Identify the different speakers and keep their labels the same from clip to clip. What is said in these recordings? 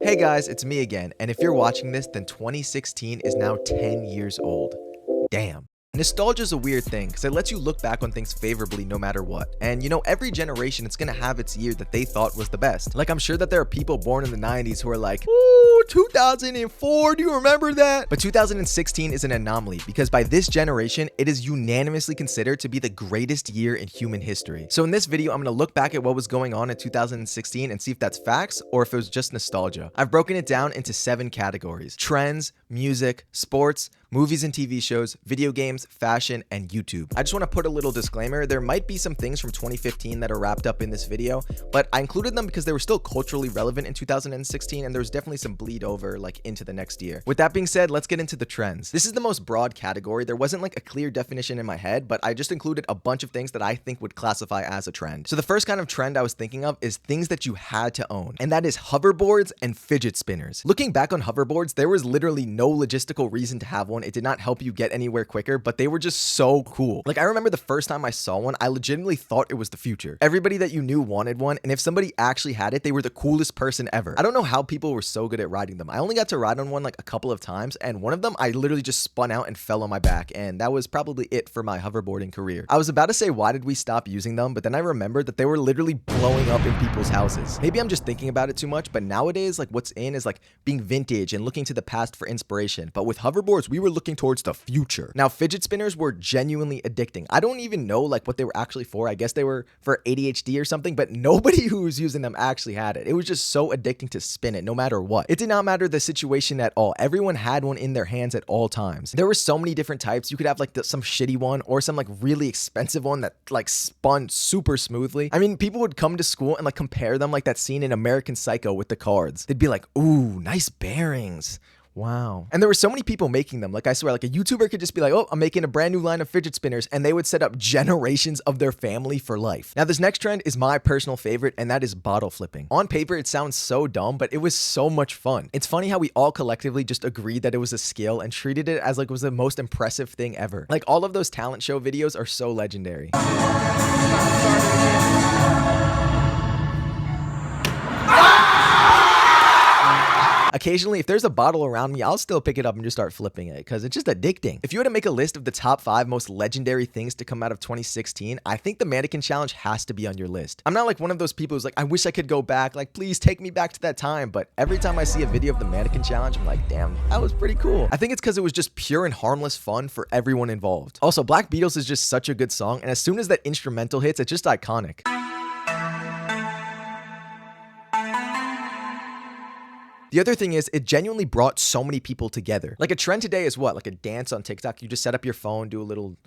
Speaker 1: Hey guys, it's me again, and if you're watching this, then 2016 is now 10 years old. Damn. Nostalgia is a weird thing because it lets you look back on things favorably no matter what. And every generation it's gonna have its year that they thought was the best. Like, I'm sure that there are people born in the 90s who are like, ooh, 2004, do you remember that? But 2016 is an anomaly because by this generation, it is unanimously considered to be the greatest year in human history. So in this video, I'm gonna look back at what was going on in 2016 and see if that's facts or if it was just nostalgia. I've broken it down into 7 categories: trends, music, sports, movies and TV shows, video games, fashion, and YouTube. I just want to put a little disclaimer. There might be some things from 2015 that are wrapped up in this video, but I included them because they were still culturally relevant in 2016, and there was definitely some bleed over into the next year. With that being said, let's get into the trends. This is the most broad category. There wasn't a clear definition in my head, but I just included a bunch of things that I think would classify as a trend. So the first kind of trend I was thinking of is things that you had to own, and that is hoverboards and fidget spinners. Looking back on hoverboards, there was literally no logistical reason to have one. It did not help you get anywhere quicker, but they were just so cool. I remember the first time I saw one, I legitimately thought it was the future. Everybody that you knew wanted one, and if somebody actually had it, they were the coolest person ever. I don't know how people were so good at riding them. I only got to ride on one a couple of times, and one of them I literally just spun out and fell on my back, and that was probably it for my hoverboarding career. I was about to say, why did we stop using them? But then I remembered that they were literally blowing up in people's houses. Maybe I'm just thinking about it too much, but nowadays what's in is being vintage and looking to the past for inspiration. But with hoverboards, we were looking towards the future. Now, fidget spinners were genuinely addicting. I don't even know what they were actually for. I guess they were for ADHD or something, but nobody who was using them actually had it. It was just so addicting to spin it no matter what. It did not matter the situation at all. Everyone had one in their hands at all times. There were so many different types. You could have some shitty one or some really expensive one that spun super smoothly. I mean, people would come to school and compare them that scene in American Psycho with the cards. They'd be like, ooh, nice bearings. Wow. And there were so many people making them. I swear, a YouTuber could just be like, oh, I'm making a brand new line of fidget spinners, and they would set up generations of their family for life. Now, this next trend is my personal favorite, and that is bottle flipping. On paper, it sounds so dumb, but it was so much fun. It's funny how we all collectively just agreed that it was a skill and treated it as it was the most impressive thing ever. All of those talent show videos are so legendary. Occasionally, if there's a bottle around me, I'll still pick it up and just start flipping it because it's just addicting. If you had to make a list of the top 5 most legendary things to come out of 2016, I think the mannequin challenge has to be on your list. I'm not one of those people who's I wish I could go back, please take me back to that time. But every time I see a video of the mannequin challenge, I'm like, damn, that was pretty cool. I think it's because it was just pure and harmless fun for everyone involved. Also, Black Beatles is just such a good song, and as soon as that instrumental hits, it's just iconic. The other thing is, it genuinely brought so many people together. A trend today is what? A dance on TikTok. You just set up your phone, do a little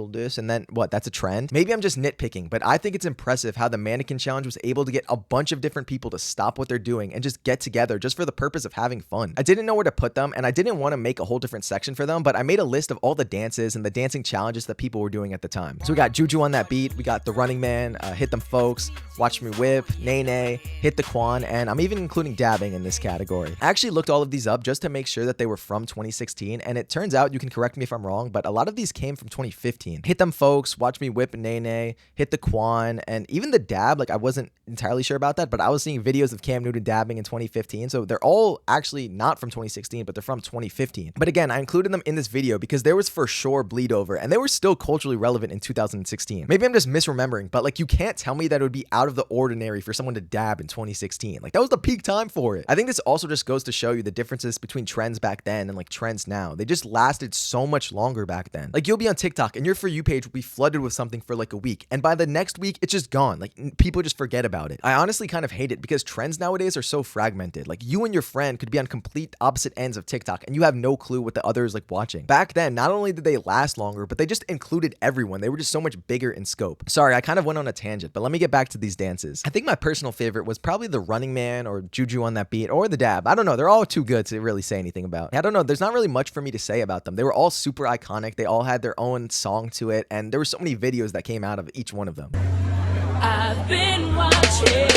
Speaker 1: this, and then what? That's a trend? Maybe I'm just nitpicking, but I think it's impressive how the mannequin challenge was able to get a bunch of different people to stop what they're doing and just get together just for the purpose of having fun. I didn't know where to put them, and I didn't want to make a whole different section for them, but I made a list of all the dances and the dancing challenges that people were doing at the time. So we got Juju on that beat, we got the Running Man, Hit Them Folks, Watch Me Whip, Nay Nay, Hit the Quan, and I'm even including dabbing in this category. I actually looked all of these up just to make sure that they were from 2016, and it turns out, you can correct me if I'm wrong, but a lot of these came from 2015. Hit Them Folks, Watch Me Whip, Nay Nay, Hit the Quan, and even the dab, I wasn't entirely sure about that, but I was seeing videos of Cam Newton dabbing in 2015, so they're all actually not from 2016, but they're from 2015. But again, I included them in this video because there was for sure bleed over, and they were still culturally relevant in 2016. Maybe I'm just misremembering, but you can't tell me that it would be out of the ordinary for someone to dab in 2016. That was the peak time for it. I think this also just goes to show you the differences between trends back then and trends now. They just lasted so much longer back then. You'll be on TikTok and your For You page will be flooded with something for a week, and by the next week it's just gone. People just forget about it. I honestly kind of hate it because trends nowadays are so fragmented. You and your friend could be on complete opposite ends of TikTok and you have no clue what the other is watching. Back then, not only did they last longer, but they just included everyone. They were just so much bigger in scope. Sorry, I kind of went on a tangent, but let me get back to these dances. I think my personal favorite was probably the Running Man or Juju on that beat or the dab. I don't know. They're all too good to really say anything about. I don't know. There's not really much for me to say about them. They were all super iconic. They all had their own song to it, and there were so many videos that came out of each one of them. I've been watching.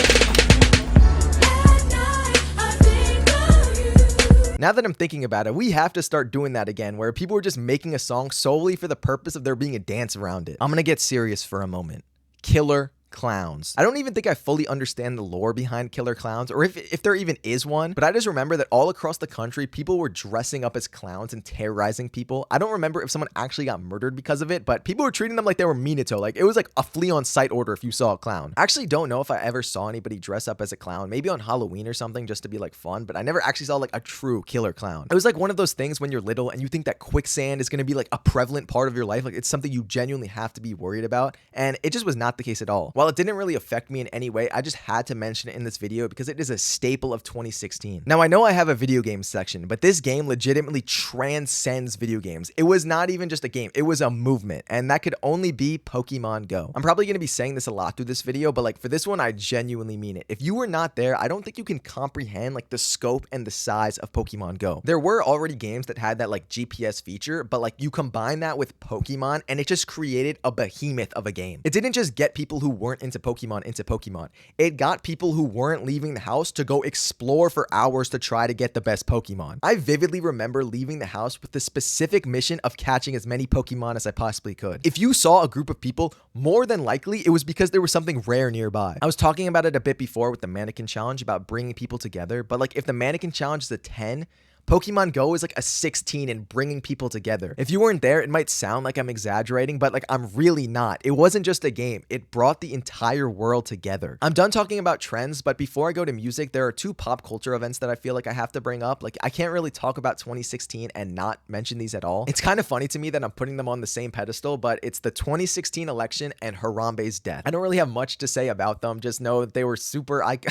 Speaker 1: Now that I'm thinking about it, we have to start doing that again, where people are just making a song solely for the purpose of there being a dance around it. I'm gonna get serious for a moment. Killer clowns. I don't even think I fully understand the lore behind killer clowns, or if there even is one, but I just remember that all across the country, people were dressing up as clowns and terrorizing people. I don't remember if someone actually got murdered because of it, but people were treating them like they were Minato. Like, it was like a flea on sight order if you saw a clown. I actually don't know if I ever saw anybody dress up as a clown, maybe on Halloween or something just to be like fun, but I never actually saw like a true killer clown. It was like one of those things when you're little and you think that quicksand is going to be like a prevalent part of your life, like it's something you genuinely have to be worried about, and it just was not the case at all. While it didn't really affect me in any way, I just had to mention it in this video because it is a staple of 2016. Now, I know I have a video game section, but this game legitimately transcends video games. It was not even just a game, it was a movement, and that could only be Pokemon Go. I'm probably going to be saying this a lot through this video, but like for this one, I genuinely mean it. If you were not there, I don't think you can comprehend like the scope and the size of Pokemon Go. There were already games that had that like GPS feature, but like you combine that with Pokemon and it just created a behemoth of a game. It didn't just get people who weren't into Pokemon into Pokemon. It got people who weren't leaving the house to go explore for hours to try to get the best Pokemon. I vividly remember leaving the house with the specific mission of catching as many Pokemon as I possibly could. If you saw a group of people, more than likely it was because there was something rare nearby. I was talking about it a bit before with the mannequin challenge about bringing people together, but like if the mannequin challenge is a 10, Pokemon Go is like a 16 in bringing people together. If you weren't there, it might sound like I'm exaggerating, but like I'm really not. It wasn't just a game. It brought the entire world together. I'm done talking about trends, but before I go to music, there are two pop culture events that I feel like I have to bring up. Like I can't really talk about 2016 and not mention these at all. It's kind of funny to me that I'm putting them on the same pedestal, but it's the 2016 election and Harambe's death. I don't really have much to say about them. Just know that they were super like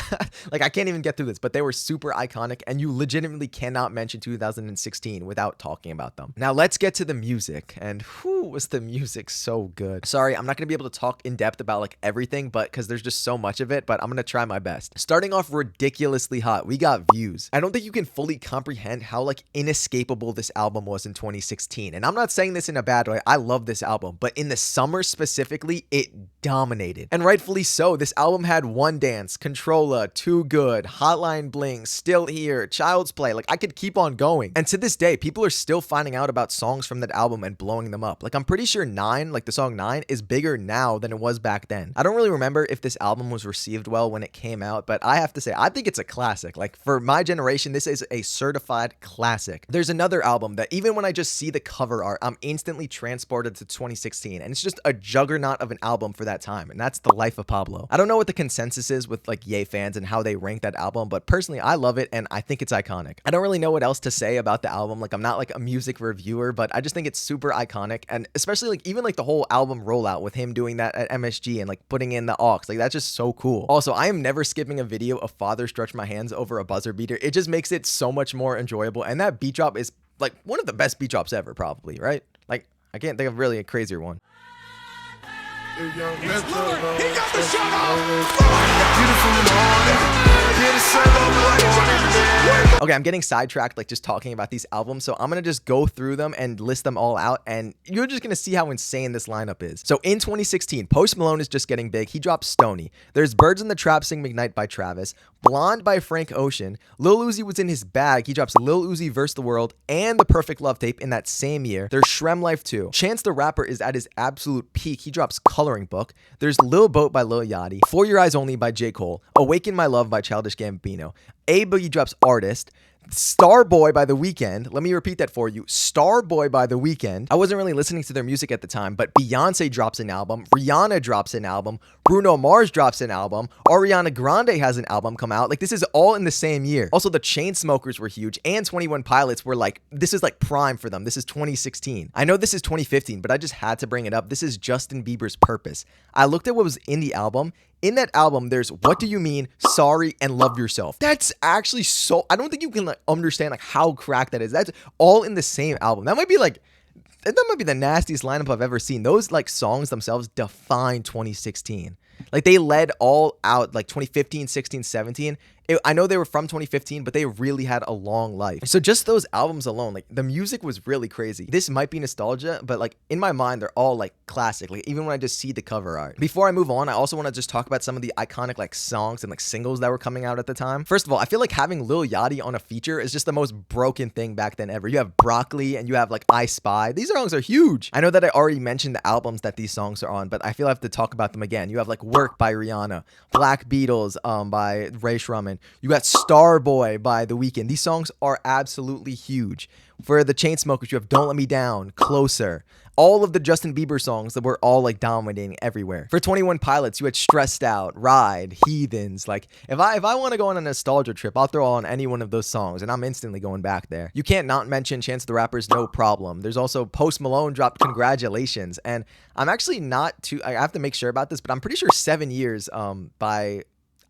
Speaker 1: I can't even get through this, but they were super iconic and you legitimately cannot mention 2016 without talking about them. Now let's get to the music, and whew, was the music so good. Sorry, I'm not gonna be able to talk in depth about like everything, but because there's just so much of it, but I'm gonna try my best. Starting off ridiculously hot, we got Views. I don't think you can fully comprehend how like inescapable this album was in 2016, and I'm not saying this in a bad way. I love this album, but in the summer specifically, it dominated, and rightfully so. This album had One Dance, Controlla, Too Good, Hotline Bling, Still Here, Child's Play. Like I could keep on going, and to this day people are still finding out about songs from that album and blowing them up. Like I'm pretty sure 9, like the song 9, is bigger now than it was back then. I don't really remember if this album was received well when it came out, but I have to say I think it's a classic. Like for my generation, this is a certified classic. There's another album that even when I just see the cover art, I'm instantly transported to 2016, and it's just a juggernaut of an album for that time, and that's The Life of Pablo. I don't know what the consensus is with like Ye fans and how they rank that album, but personally I love it and I think it's iconic. I don't really know what else to say about the album. Like I'm not like a music reviewer, but I just think it's super iconic, and especially like even like the whole album rollout with him doing that at MSG and like putting in the aux, like that's just so cool. Also, I am never skipping a video of Father Stretch My Hands over a buzzer beater. It just makes it so much more enjoyable, and that beat drop is like one of the best beat drops ever, probably, right? Like I can't think of really a crazier one.
Speaker 2: He got the shot off. Beautiful morning.
Speaker 1: Okay, I'm getting sidetracked like just talking about these albums, so I'm gonna just go through them and list them all out, and you're just gonna see how insane this lineup is. So in 2016, Post Malone is just getting big. He drops Stoney. There's Birds in the Trap Sing McKnight by Travis, Blonde by Frank Ocean. Lil Uzi was in his bag. He drops Lil Uzi Versus the World and The Perfect Love Tape in that same year. There's Shrem Life 2. Chance the Rapper is at his absolute peak. He drops Coloring Book. There's Lil Boat by Lil Yachty, For Your Eyes Only by J. Cole, Awaken My Love by Childish Gambino. A Boogie drops Artist. Starboy by The Weeknd. Let me repeat that for you. Starboy by The Weeknd. I wasn't really listening to their music at the time, but Beyonce drops an album. Rihanna drops an album. Bruno Mars drops an album. Ariana Grande has an album come out. Like this is all in the same year. Also, the Chainsmokers were huge, and 21 Pilots were like, this is like prime for them. This is 2016. I know this is 2015, but I just had to bring it up. This is Justin Bieber's Purpose. I looked at what was in the album. In that album, there's What Do You Mean, Sorry, and Love Yourself. That's actually so, I don't think you can like understand like how cracked that is. That's all in the same album. That might be the nastiest lineup I've ever seen. Those like songs themselves define 2016. Like they led all out like 2015, 16, 17. I know they were from 2015, but they really had a long life. So just those albums alone, like the music was really crazy. This might be nostalgia, but like in my mind, they're all like classic. Like even when I just see the cover art. Before I move on, I also want to just talk about some of the iconic like songs and like singles that were coming out at the time. First of all, I feel like having Lil Yachty on a feature is just the most broken thing back then ever. You have Broccoli and you have like I Spy. These songs are huge. I know that I already mentioned the albums that these songs are on, but I feel I have to talk about them again. You have like Work by Rihanna, Black Beatles by Ray Shrumman. You got Starboy by The Weeknd. These songs are absolutely huge. For the Chainsmokers, you have Don't Let Me Down, Closer. All of the Justin Bieber songs that were all like dominating everywhere. For 21 Pilots, you had Stressed Out, Ride, Heathens. Like if I want to go on a nostalgia trip, I'll throw on any one of those songs and I'm instantly going back there. You can't not mention Chance the Rapper's No Problem. There's also Post Malone dropped Congratulations. And I'm actually not too, I have to make sure about this, but I'm pretty sure 7 Years by,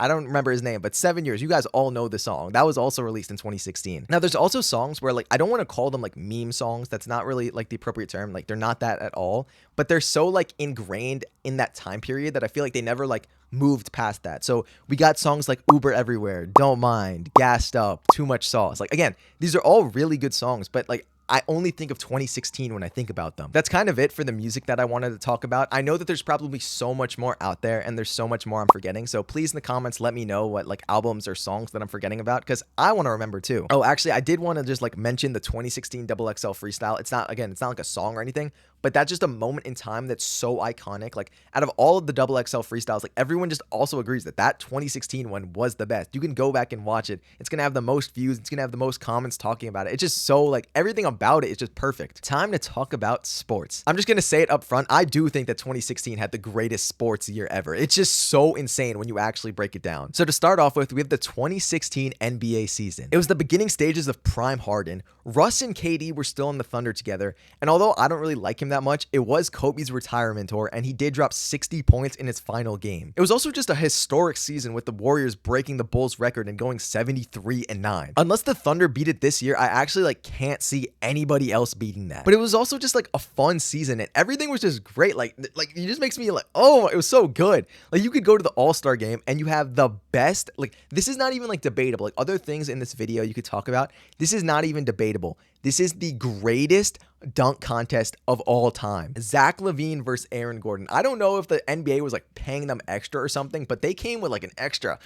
Speaker 1: I don't remember his name, but 7 Years. You guys all know the song. That was also released in 2016. Now, there's also songs where, like, I don't want to call them, like, meme songs. That's not really, like, the appropriate term. Like, they're not that at all. But they're so, like, ingrained in that time period that I feel like they never, like, moved past that. So we got songs like Uber Everywhere, Don't Mind, Gassed Up, Too Much Sauce. Like, again, these are all really good songs, but, like, I only think of 2016 when I think about them. That's kind of it for the music that I wanted to talk about. I know that there's probably so much more out there and there's so much more I'm forgetting. So please in the comments, let me know what like albums or songs that I'm forgetting about because I want to remember too. Oh, actually, I did want to just like mention the 2016 XXL freestyle. It's not like a song or anything, but that's just a moment in time that's so iconic. Like out of all of the XXL freestyles, like everyone just also agrees that 2016 one was the best. You can go back and watch it. It's going to have the most views. It's going to have the most comments talking about it. It's just so like everything about it is just perfect. Time to talk about sports. I'm just going to say it up front. I do think that 2016 had the greatest sports year ever. It's just so insane when you actually break it down. So to start off with, we have the 2016 NBA season. It was the beginning stages of prime Harden. Russ and KD were still on the Thunder together. And although I don't really like him that much, it was Kobe's retirement tour and he did drop 60 points in his final game. It was also just a historic season with the Warriors breaking the Bulls record and going 73-9. Unless the Thunder beat it this year, I actually like can't see anybody else beating that. But it was also just like a fun season and everything was just great. Like it just makes me like, oh, it was so good. Like you could go to the All-Star game and you have the best, like this is not even like debatable. Like other things in this video you could talk about, this is not even debatable. This is the greatest dunk contest of all time. Zach LaVine versus Aaron Gordon. I don't know if the NBA was like paying them extra or something, but they came with like an extra.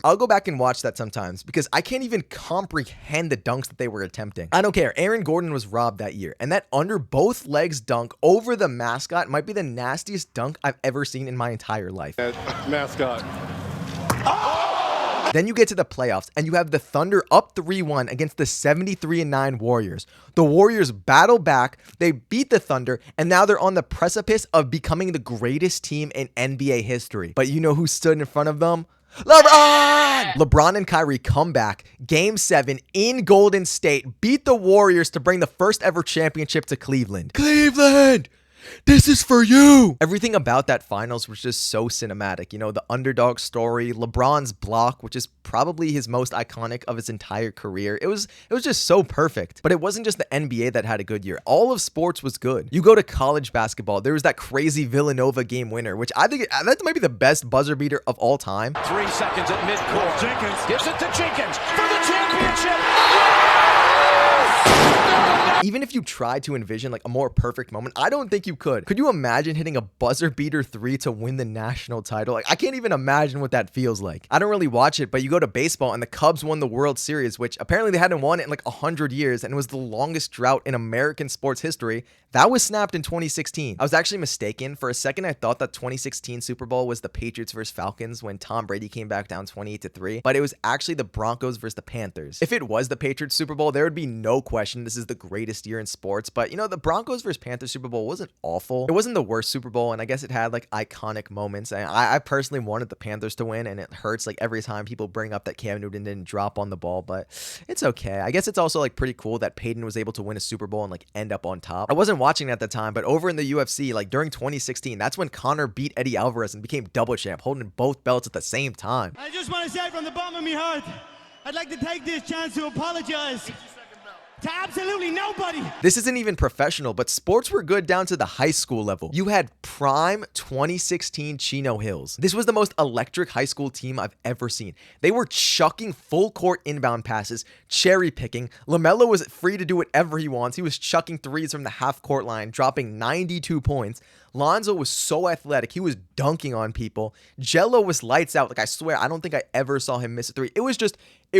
Speaker 1: I'll go back and watch that sometimes because I can't even comprehend the dunks that they were attempting. I don't care. Aaron Gordon was robbed that year. And that under both legs dunk over the mascot might be the nastiest dunk I've ever seen in my entire life.
Speaker 2: Mascot.
Speaker 1: Then you get to the playoffs and you have the Thunder up 3-1 against the 73-9 Warriors. The Warriors battle back, they beat the Thunder, and now they're on the precipice of becoming the greatest team in NBA history. But you know who stood in front of them? LeBron and Kyrie come back, Game 7 in Golden State, beat the Warriors to bring the first ever championship to Cleveland. Cleveland! This is for you. Everything about that finals was just so cinematic. You know, the underdog story, LeBron's block, which is probably his most iconic of his entire career. It was just so perfect. But it wasn't just the NBA that had a good year. All of sports was good. You go to college basketball, there was that crazy Villanova game winner, which I think that might be the best buzzer beater of all time.
Speaker 3: 3 seconds at midcourt. Jenkins gives it to Jenkins for the championship.
Speaker 1: Even if you tried to envision like a more perfect moment, I don't think you could. Could you imagine hitting a buzzer beater 3 to win the national title? Like, I can't even imagine what that feels like. I don't really watch it, but you go to baseball and the Cubs won the World Series, which apparently they hadn't won it in like 100 years and it was the longest drought in American sports history. That was snapped in 2016. I was actually mistaken. For a second, I thought that 2016 Super Bowl was the Patriots versus Falcons when Tom Brady came back down 28-3, but it was actually the Broncos versus the Panthers. If it was the Patriots Super Bowl, there would be no question this is the greatest year in sports, but you know, the Broncos versus Panthers Super Bowl wasn't awful. It wasn't the worst Super Bowl, and I guess it had like iconic moments. And I personally wanted the Panthers to win, and it hurts like every time people bring up that Cam Newton didn't drop on the ball, but it's okay. I guess it's also like pretty cool that Peyton was able to win a Super Bowl and like end up on top. I wasn't watching at the time, but over in the UFC, like during 2016, that's when Conor beat Eddie Alvarez and became double champ, holding both belts at the same time.
Speaker 4: I just want to say from the bottom of my heart, I'd like to take this chance to apologize To absolutely nobody.
Speaker 1: This isn't even professional, but sports were good down to the high school level. You had prime 2016 Chino Hills. This was the most electric high school team I've ever seen. They were chucking full court inbound passes, cherry picking. LaMelo was free to do whatever he wants. He was chucking threes from the half court line, dropping 92 points. Lonzo was so athletic. He was dunking on people. Jello was lights out. Like, I swear, I don't think I ever saw him miss a three. It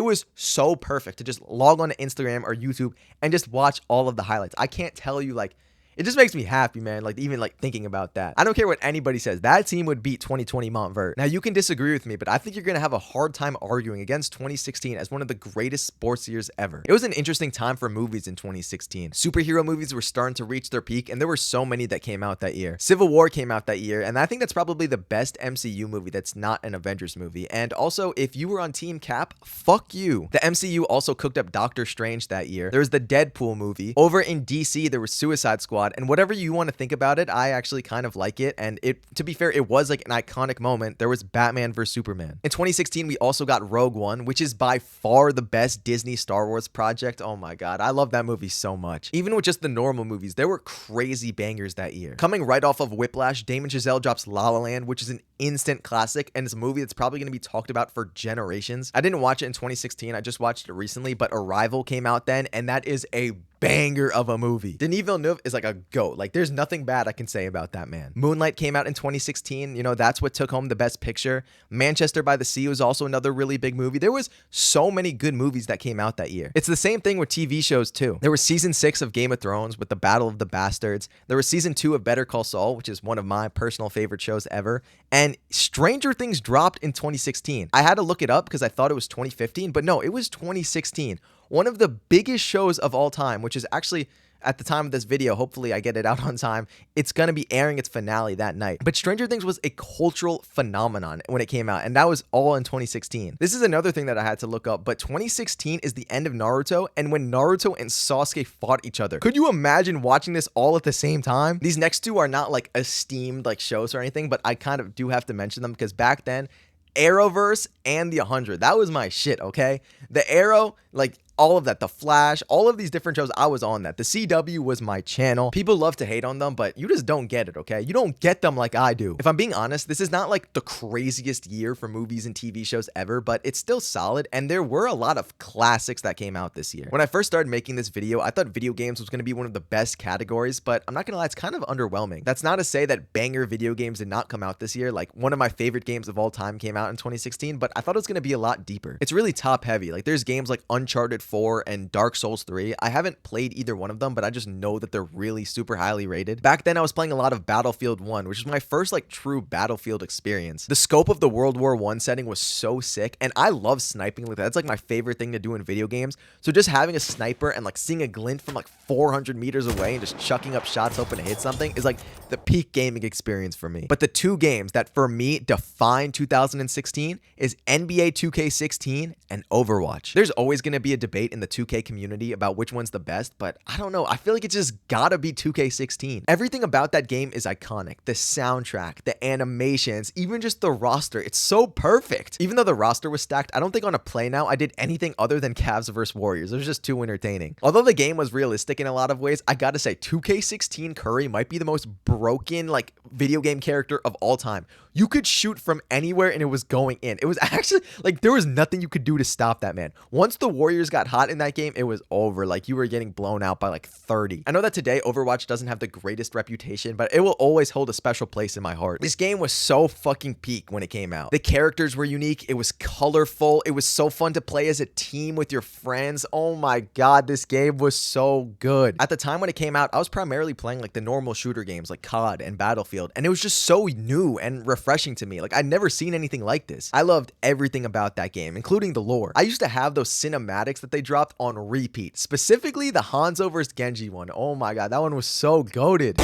Speaker 1: was so perfect to just log on to Instagram or YouTube and just watch all of the highlights. I can't tell you, like, it just makes me happy, man. Like, even like thinking about that. I don't care what anybody says. That team would beat 2020 Montverde. Now, you can disagree with me, but I think you're going to have a hard time arguing against 2016 as one of the greatest sports years ever. It was an interesting time for movies in 2016. Superhero movies were starting to reach their peak, and there were so many that came out that year. Civil War came out that year, and I think that's probably the best MCU movie that's not an Avengers movie. And also, if you were on Team Cap, fuck you. The MCU also cooked up Doctor Strange that year. There was the Deadpool movie. Over in DC, there was Suicide Squad. And whatever you want to think about it, I actually kind of like it. And to be fair, it was like an iconic moment. There was Batman vs Superman. In 2016, we also got Rogue One, which is by far the best Disney Star Wars project. Oh my God, I love that movie so much. Even with just the normal movies, there were crazy bangers that year. Coming right off of Whiplash, Damon Chazelle drops La La Land, which is an instant classic, and it's a movie that's probably going to be talked about for generations. I didn't watch it in 2016. I just watched it recently, but Arrival came out then, and that is a banger of a movie. Denis Villeneuve is like a goat. Like, there's nothing bad I can say about that man. Moonlight came out in 2016. You know, that's what took home the best picture. Manchester by the Sea was also another really big movie. There was so many good movies that came out that year. It's the same thing with TV shows too. There was season 6 of Game of Thrones with the Battle of the Bastards. There was season 2 of Better Call Saul, which is one of my personal favorite shows ever. And Stranger Things dropped in 2016. I had to look it up because I thought it was 2015, but no, it was 2016. One of the biggest shows of all time, which is actually, at the time of this video, hopefully I get it out on time, it's going to be airing its finale that night. But Stranger Things was a cultural phenomenon when it came out, and that was all in 2016. This is another thing that I had to look up, but 2016 is the end of Naruto, and when Naruto and Sasuke fought each other. Could you imagine watching this all at the same time? These next two are not like esteemed like shows or anything, but I kind of do have to mention them because back then, Arrowverse and the 100, that was my shit, okay? The Arrow, like, all of that, The Flash, all of these different shows, I was on that. The CW was my channel. People love to hate on them, but you just don't get it, okay? You don't get them like I do. If I'm being honest, this is not like the craziest year for movies and TV shows ever, but it's still solid, and there were a lot of classics that came out this year. When I first started making this video, I thought video games was going to be one of the best categories, but I'm not going to lie, it's kind of underwhelming. That's not to say that banger video games did not come out this year. Like, one of my favorite games of all time came out in 2016, but I thought it was going to be a lot deeper. It's really top heavy. Like, there's games like Uncharted 4 and Dark Souls 3. I haven't played either one of them, but I just know that they're really super highly rated. Back then, I was playing a lot of Battlefield 1, which is my first like true Battlefield experience. The scope of the World War I setting was so sick, and I love sniping. Like, that's like my favorite thing to do in video games. So just having a sniper and like seeing a glint from like 400 meters away and just chucking up shots hoping to hit something is like the peak gaming experience for me. But the two games that for me define 2016 is NBA 2K16 and Overwatch. There's always going to be a debate in the 2K community about which one's the best, but I don't know. I feel like it's just gotta be 2K16. Everything about that game is iconic. The soundtrack, the animations, even just the roster. It's so perfect. Even though the roster was stacked, I don't think on a play now I did anything other than Cavs vs Warriors. It was just too entertaining. Although the game was realistic in a lot of ways, I gotta say 2K16 Curry might be the most broken like video game character of all time. You could shoot from anywhere and it was going in. It was actually like there was nothing you could do to stop that man. Once the Warriors got hot in that game, it was over. Like, you were getting blown out by like 30. I know that today Overwatch doesn't have the greatest reputation, but it will always hold a special place in my heart. This game was so fucking peak when it came out. The characters were unique. It was colorful. It was so fun to play as a team with your friends. Oh my God, this game was so good. At the time when it came out, I was primarily playing like the normal shooter games like COD and Battlefield, and it was just so new and refreshing to me. Like, I'd never seen anything like this. I loved everything about that game, including the lore. I used to have those cinematics that they dropped on repeat, specifically the Hanzo vs Genji one. Oh my God, that one was so goated.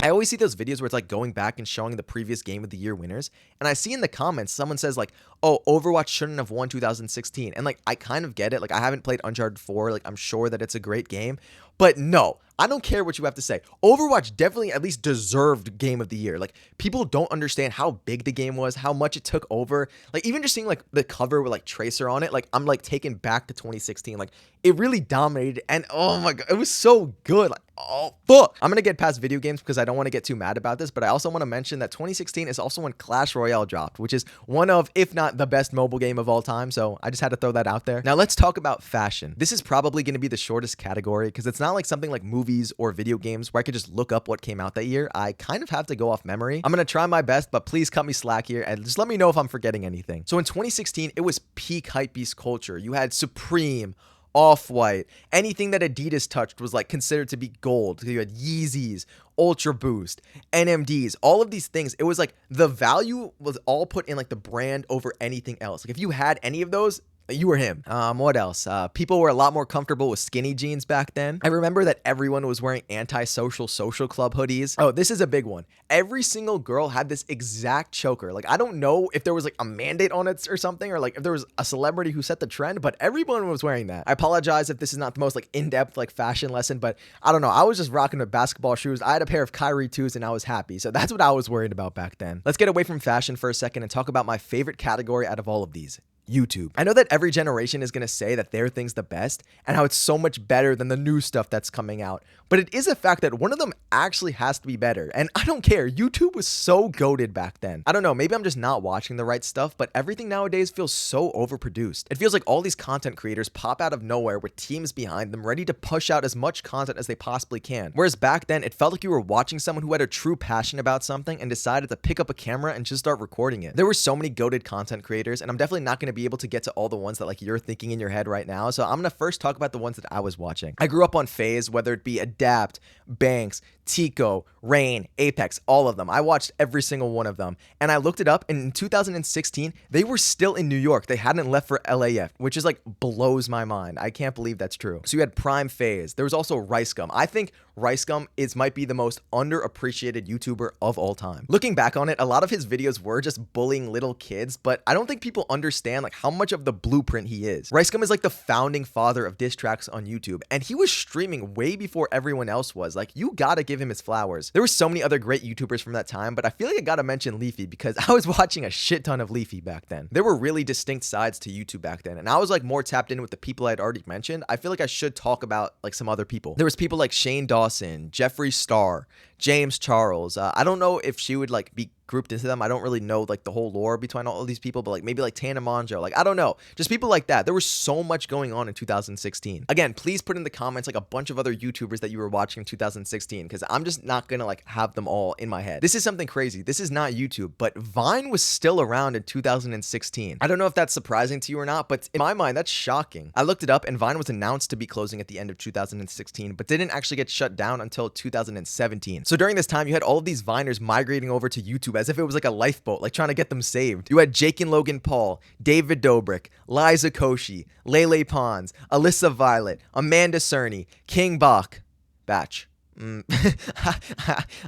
Speaker 1: I always see those videos where it's like going back and showing the previous game of the year winners, and I see in the comments someone says like, oh, Overwatch shouldn't have won 2016, and like I kind of get it. Like, I haven't played Uncharted 4. Like, I'm sure that it's a great game, But no, I don't care what you have to say. Overwatch definitely at least deserved Game of the Year. Like, people don't understand how big the game was, how much it took over. Like, even just seeing like the cover with like Tracer on it, like I'm like taken back to 2016. Like, it really dominated, and oh my god, it was so good. Like, oh fuck. I'm gonna get past video games because I don't want to get too mad about this, but I also want to mention that 2016 is also when Clash Royale dropped, which is one of, if not the best mobile game of all time. So I just had to throw that out there. Now let's talk about fashion. This is probably going to be the shortest category because it's not like something like movies or video games where I could just look up what came out that year. I kind of have to go off memory. I'm gonna try my best, but please cut me slack here and just let me know if I'm forgetting anything. So in 2016, it was peak hypebeast culture. You had Supreme, Off-White, anything that Adidas touched was like considered to be gold. You had Yeezys, Ultra Boost, NMDs, all of these things. It was like the value was all put in like the brand over anything else. Like if you had any of those, you were him. What else? People were a lot more comfortable with skinny jeans back then. I remember that everyone was wearing anti-social social club hoodies. Oh, this is a big one. Every single girl had this exact choker. Like, I don't know if there was like a mandate on it or something, or like if there was a celebrity who set the trend, but everyone was wearing that. I apologize if this is not the most like in-depth like fashion lesson, but I don't know. I was just rocking with basketball shoes. I had a pair of Kyrie 2s and I was happy. So that's what I was worried about back then. Let's get away from fashion for a second and talk about my favorite category out of all of these. YouTube. I know that every generation is going to say that their thing's the best and how it's so much better than the new stuff that's coming out, but it is a fact that one of them actually has to be better, and I don't care. YouTube was so goated back then. I don't know, maybe I'm just not watching the right stuff, but everything nowadays feels so overproduced. It feels like all these content creators pop out of nowhere with teams behind them ready to push out as much content as they possibly can, whereas back then it felt like you were watching someone who had a true passion about something and decided to pick up a camera and just start recording it. There were so many goated content creators, and I'm definitely not going to be able to get to all the ones that like you're thinking in your head right now. So I'm gonna first talk about the ones that I was watching. I grew up on FaZe, whether it be Adapt, Banks, Tico, Rain, Apex, all of them. I watched every single one of them. And I looked it up, and in 2016, they were still in New York. They hadn't left for LA yet, which is like blows my mind. I can't believe that's true. So you had Prime FaZe. There was also RiceGum. I think RiceGum might be the most underappreciated YouTuber of all time. Looking back on it, a lot of his videos were just bullying little kids, but I don't think people understand like how much of the blueprint he is. RiceGum is like the founding father of diss tracks on YouTube, and he was streaming way before everyone else was. Like, you gotta give him his flowers. There were so many other great YouTubers from that time, but I feel like I gotta mention Leafy because I was watching a shit ton of Leafy back then. There were really distinct sides to YouTube back then, and I was like more tapped in with the people I'd already mentioned. I feel like I should talk about like some other people. There was people like Shane Dawson, Jeffree Star, James Charles. I don't know if she would like be grouped into them. I don't really know like the whole lore between all of these people, but like maybe like Tana Mongeau, like I don't know, just people like that. There was so much going on in 2016. Again, please put in the comments like a bunch of other YouTubers that you were watching in 2016, because I'm just not gonna like have them all in my head. This is something crazy. This is not YouTube, but Vine was still around in 2016. I don't know if that's surprising to you or not, but in my mind, that's shocking. I looked it up, and Vine was announced to be closing at the end of 2016, but didn't actually get shut down until 2017. So during this time, you had all of these Viners migrating over to YouTube as if it was like a lifeboat, like trying to get them saved. You had Jake and Logan Paul, David Dobrik, Liza Koshy, Lele Pons, Alyssa Violet, Amanda Cerny, King Bach, Batch.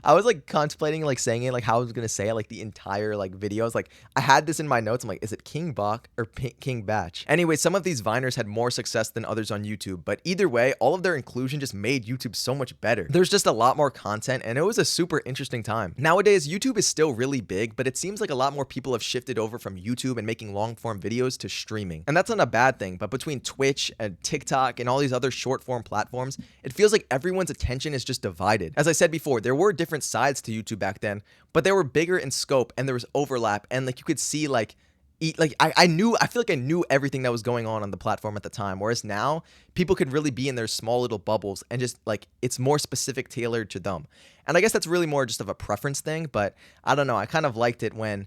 Speaker 1: I was like contemplating like saying it like how I was gonna say it like the entire like videos. Like I had this in my notes. I'm like, is it King Bach or King Batch? Anyway, some of these Viners had more success than others on YouTube, but either way, all of their inclusion just made YouTube so much better. There's just a lot more content, and it was a super interesting time. Nowadays, YouTube is still really big, but it seems like a lot more people have shifted over from YouTube and making long form videos to streaming. And that's not a bad thing, but between Twitch and TikTok and all these other short form platforms, it feels like everyone's attention is just divided. As I said before, there were different sides to YouTube back then, but they were bigger in scope and there was overlap, and like you could see like I feel like I knew everything that was going on the platform at the time, whereas now people could really be in their small little bubbles and just like it's more specific, tailored to them. And I guess that's really more just of a preference thing, but I don't know, I kind of liked it when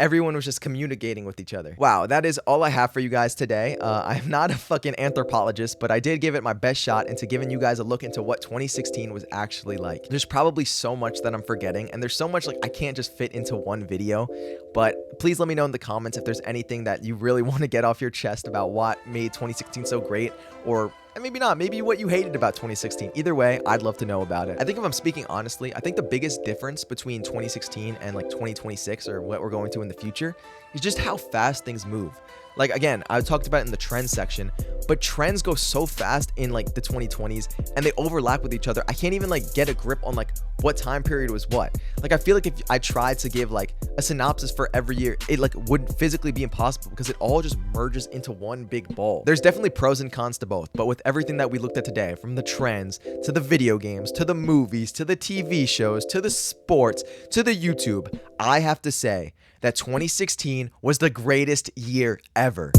Speaker 1: everyone was just communicating with each other. Wow, that is all I have for you guys today. I'm not a fucking anthropologist, but I did give it my best shot into giving you guys a look into what 2016 was actually like. There's probably so much that I'm forgetting, and there's so much like I can't just fit into one video, but please let me know in the comments if there's anything that you really want to get off your chest about what made 2016 so great, or and maybe not, maybe what you hated about 2016. Either way, I'd love to know about it. I think if I'm speaking honestly, I think the biggest difference between 2016 and like 2026 or what we're going to in the future is just how fast things move. Like again, I talked about it in the trends section, but but trends go so fast in like the 2020s and they overlap with each other. I can't even like get a grip on like what time period was what. Like I feel like if I tried to give like a synopsis for every year, it like wouldn't physically be impossible because it all just merges into one big ball. There's definitely pros and cons to both, but with everything that we looked at today, from the trends to the video games to the movies to the TV shows to the sports to the YouTube, I have to say that 2016 was the greatest year ever.